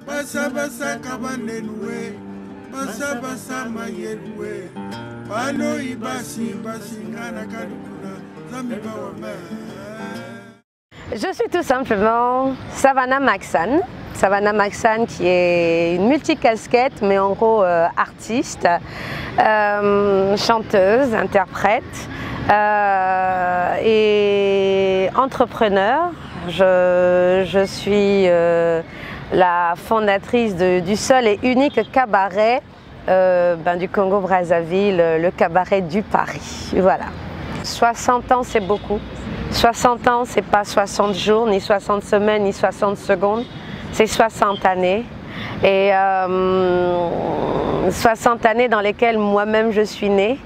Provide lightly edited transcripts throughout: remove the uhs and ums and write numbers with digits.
basa basa kabanenwe basa basa mayelwe bano ibasi basingana kadukuna zambiba wame. Je suis tout simplement Savannah Maxane. Savannah Maxane qui est une multicasquette mais en gros artiste, chanteuse, interprète et entrepreneur. Je suis la fondatrice du seul et unique cabaret du Congo-Brazzaville, le cabaret du Paris. Voilà. 60 ans, c'est beaucoup. 60 ans, c'est pas 60 jours, ni 60 semaines, ni 60 secondes. C'est 60 années. Et 60 années dans lesquelles moi-même je suis née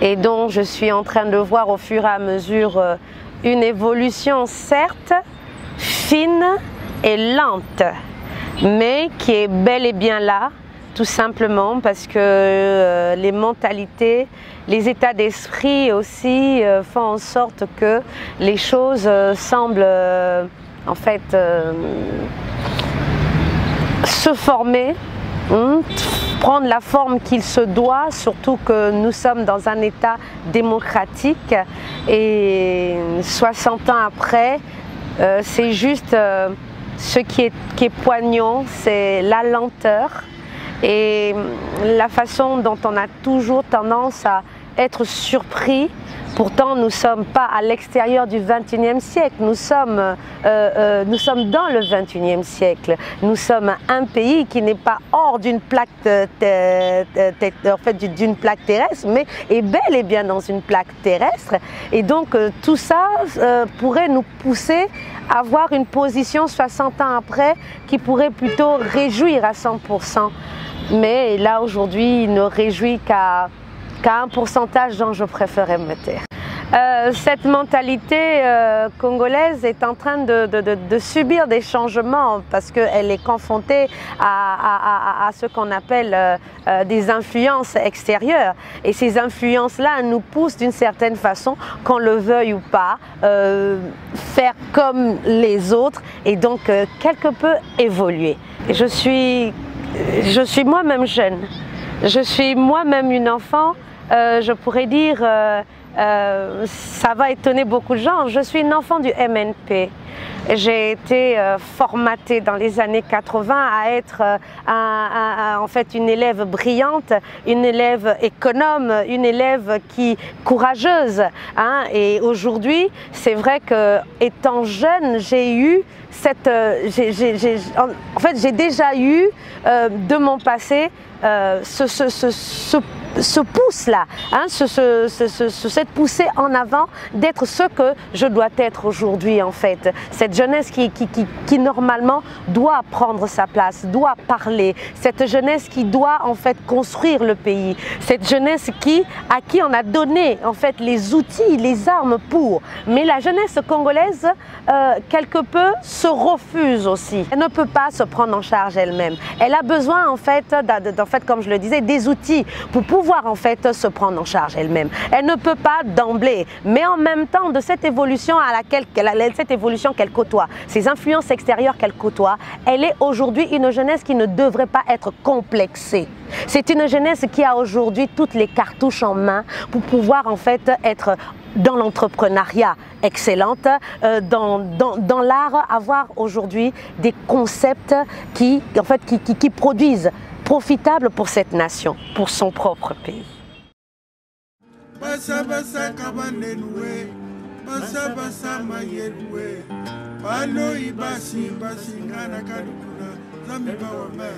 et dont je suis en train de voir au fur et à mesure une évolution certes fine et lente, mais qui est bel et bien là, tout simplement parce que les mentalités, les états d'esprit aussi font en sorte que les choses semblent en fait se former, prendre la forme qu'il se doit, surtout que nous sommes dans un état démocratique et 60 ans après, c'est juste ce qui est poignant, c'est la lenteur et la façon dont on a toujours tendance à être surpris. Pourtant, nous ne sommes pas à l'extérieur du XXIe siècle, nous sommes dans le XXIe siècle. Nous sommes un pays qui n'est pas hors d'une plaque, d'une plaque terrestre, mais est bel et bien dans une plaque terrestre. Et donc, tout ça pourrait nous pousser à avoir une position 60 ans après qui pourrait plutôt réjouir à 100%. Mais là, aujourd'hui, il ne réjouit qu'à un pourcentage dont je préférais me taire. Cette mentalité congolaise est en train de subir des changements parce qu'elle est confrontée à ce qu'on appelle des influences extérieures. Et ces influences-là nous poussent d'une certaine façon, qu'on le veuille ou pas, faire comme les autres et donc quelque peu évoluer. Je suis moi-même jeune, je suis moi-même une enfant. Je pourrais dire, ça va étonner beaucoup de gens, je suis une enfant du MNP. J'ai été formatée dans les années 80 à être en fait une élève brillante, une élève économe, une élève courageuse. Hein. Et aujourd'hui, c'est vrai que étant jeune, j'ai eu cette, en fait, j'ai déjà eu de mon passé ce pouce-là, hein, cette poussée en avant d'être ce que je dois être aujourd'hui en fait. Cette jeunesse qui normalement doit prendre sa place, doit parler. Cette jeunesse qui doit en fait construire le pays. Cette jeunesse à qui on a donné en fait les outils, les armes pour. Mais la jeunesse congolaise, quelque peu, se refuse aussi. Elle ne peut pas se prendre en charge elle-même. Elle a besoin en fait, comme je le disais, des outils pour pouvoir en fait se prendre en charge elle-même. Elle ne peut pas d'emblée, mais en même temps de cette évolution qu'elle côtoie, ces influences extérieures qu'elle côtoie, elle est aujourd'hui une jeunesse qui ne devrait pas être complexée. C'est une jeunesse qui a aujourd'hui toutes les cartouches en main pour pouvoir en fait être dans l'entrepreneuriat excellente, dans l'art, avoir aujourd'hui des concepts qui produisent profitable pour cette nation, pour son propre pays. Basa basa kabanenwe, basa basa mayelwe, bano ibasi basingana kadukuna zambiba wame.